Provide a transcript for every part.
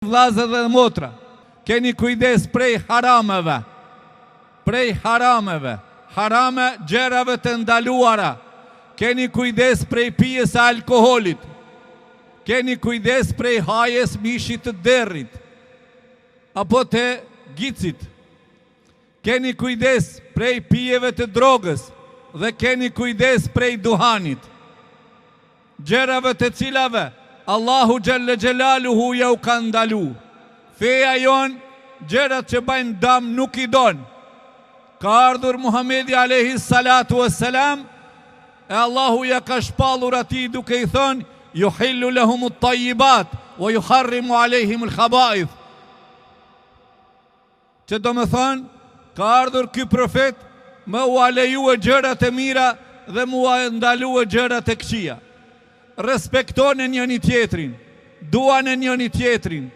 Vllazë dhe motra, keni kujdes prej harameve, harame gjerave të ndaluara, keni kujdes prej pijes e alkoholit, keni kujdes prej hajes mishit të derrit, apo të gicit, keni kujdes prej pijeve të drogës, dhe keni kujdes prej duhanit, gjerave të cilave Allahu Gjelle Gjelaluhu ja u ka ndalu. Feja jon, gjerat që bajnë dam nuk i don. Ka ardhur Muhamedi alayhi salatu wassalam, e Allahu ja ka shpallur ati duke i thonë, yuhillu lahumut tayyibat wa yuharrimu alayhim al-khaba'ith. Që do me thonë, ka ardhur ky profet, më u alejue gjërat e mira dhe mu a ndalue gjërat e këqija. Respektoni njëni tjetrin, duani njëni tjetrin,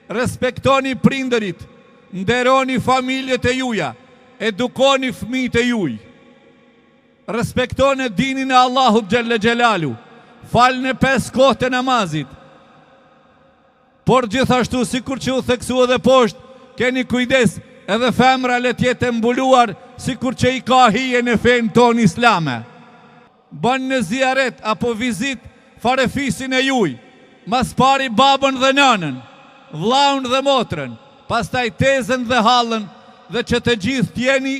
respektoni prindërit, nderoni familjet e juja, edukoni fëmijët e juj. Respektoni dinin e Allahut Gjelle Gjelalu, falni 5 kohë të namazit. Por gjithashtu, sikur që u theksu edhe poshtë, keni kujdes, edhe femra le tjetë mbuluar, sikur që i ka hije në fenë tonë islame. Bën në ziaret apo vizit farefisin e juj, mas pari babën dhe nënën, vllaun dhe motrën, pastaj tezën dhe hallën, dhe që të gjithë tjeni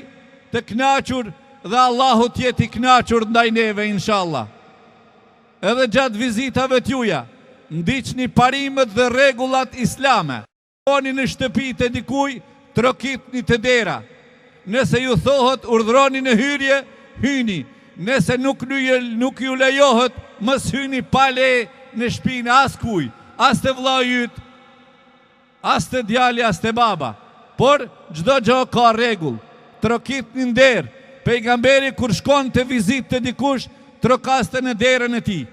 të knaqur dhe Allahu tjeti knaqur ndaj neve, inshallah. Edhe gjatë vizitave t'juja, ndiqni parimet dhe rregullat islame. Oni në shtëpitë e dikuj, trokitni të dera. Nëse ju thohet urdhroni në hyrje, hyni. Nëse nuk ju lejohet, mos hyni pa leje në shtëpinë as kuj, as të vllai yt, as të djali, as të baba. Por çdo gjë ka rregull. Trokitni nder. Pejgamberi kur shkon të vizitë të dikush, trokaste në derën e tij.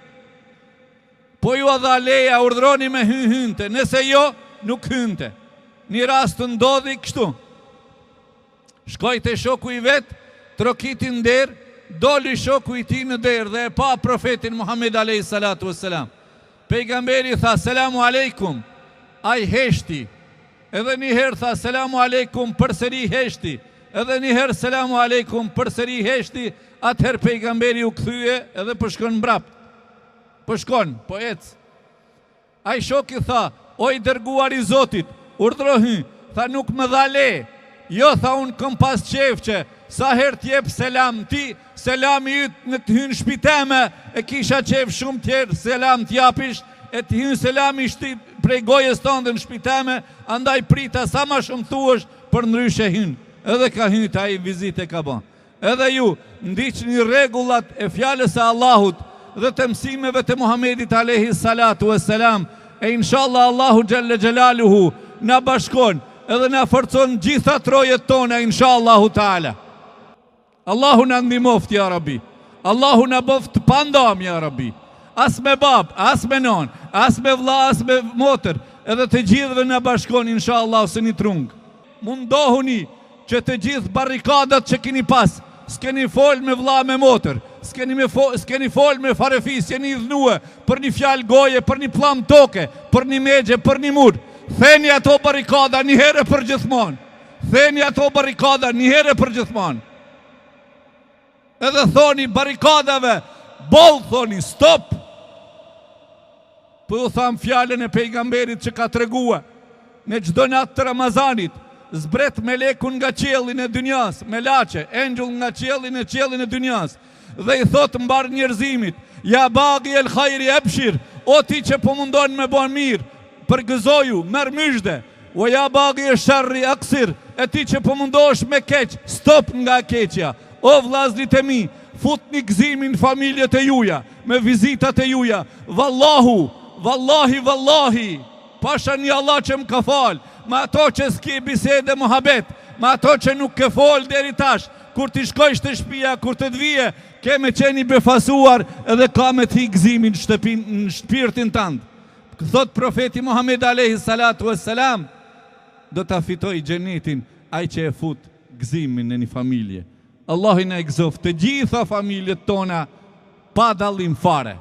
Po ju dha leja, urdhroni me hynte, nëse jo, nuk hynte. Një rast të ndodhi kështu. Shkoj te shoku i vet, trokiti nder, doli shoku i tij në derë dhe e pa profetin Muhammed alayhi salatu wassalam. Pejgamberi tha selamu aleikum, ai heshti. Edhe një herë tha selamu aleikum, përsëri heshti. Edhe një herë selamu aleikum, përsëri heshti. Atëherë pejgamberi u kthye edhe po shkon mbrapa. Po shkon, po ec. Ai shoku tha, o i dërguar i Zotit, urdhrohy. Tha nuk më dha le. Jo, tha unë këm pas qefqe, sa her t'jep selam ti, selami yt në t'hyn shpiteme, e kisha qef shumë tjerë selam t'japish, e t'hyn selami shti prej gojës tonë dhe në shpiteme, andaj prita sa ma shumë thuësh për ndryshe hyn. Edhe ka hyn ta i vizite ka bon. Edhe ju, ndiqni rregullat e fjalës e Allahut dhe të mësimeve të Muhamedit alayhi salatu wassalam, e inshallah Allahu Gjelle Gjelaluhu na bashkon edhe na forcon gjitha trojet tona, inshallahu ta'ala. Allahu na ndihmoft, ja Rabbi. Allahu na boft pandam, ja Rabbi. As me bab, as me non, as me vlla, as me motër, edhe të gjithëve na bashkon, inshallah, së një trung. Mundohuni që të gjithë barrikadat që keni pas, s'keni fol me vlla me motër, s'keni fol me farefis, jeni idhnue për një fjalë goje, për një plam toke, për një megje, për një mur. Theni ato barrikada një herë për gjithmonë. Theni ato barrikada një herë për gjithmonë. Edhe thoni barrikadave, boll thoni, stop. Po u tham fjalën e pejgamberit që ka tregua, në çdo natë të Ramazanit, zbret melekun nga qiellin e dynjas, me laçe, engjëll nga qiellin e dynjas, dhe i thot mbar njerëzimit, ja bagi el khajri ebshir, o ti që po mundon me bon mirë, përgëzoju, merr myshde, o ja bagi e sharri aksir, e ti që po mundosh me keq, stop nga keqja. O vllazrit e mi, futni gëzimin familjet e juja, me vizitat e juja. Vallahi, pasha një Allah që më ka fal, ma ato që s'ki bisede muhabet, ma ato që nuk ke fol deri tash, kur ti shkojsh të shtëpia, kur të dvije, ke me qeni befasuar edhe ka me ti gëzimin në shpirtin tënd. Thot profeti Muhammed alayhi salatu wassalam, do ta fitoj xhenetin ai që e fut gëzimin në një familje. Allahu na e gëzoft të gjitha familjet tona pa dallim fare.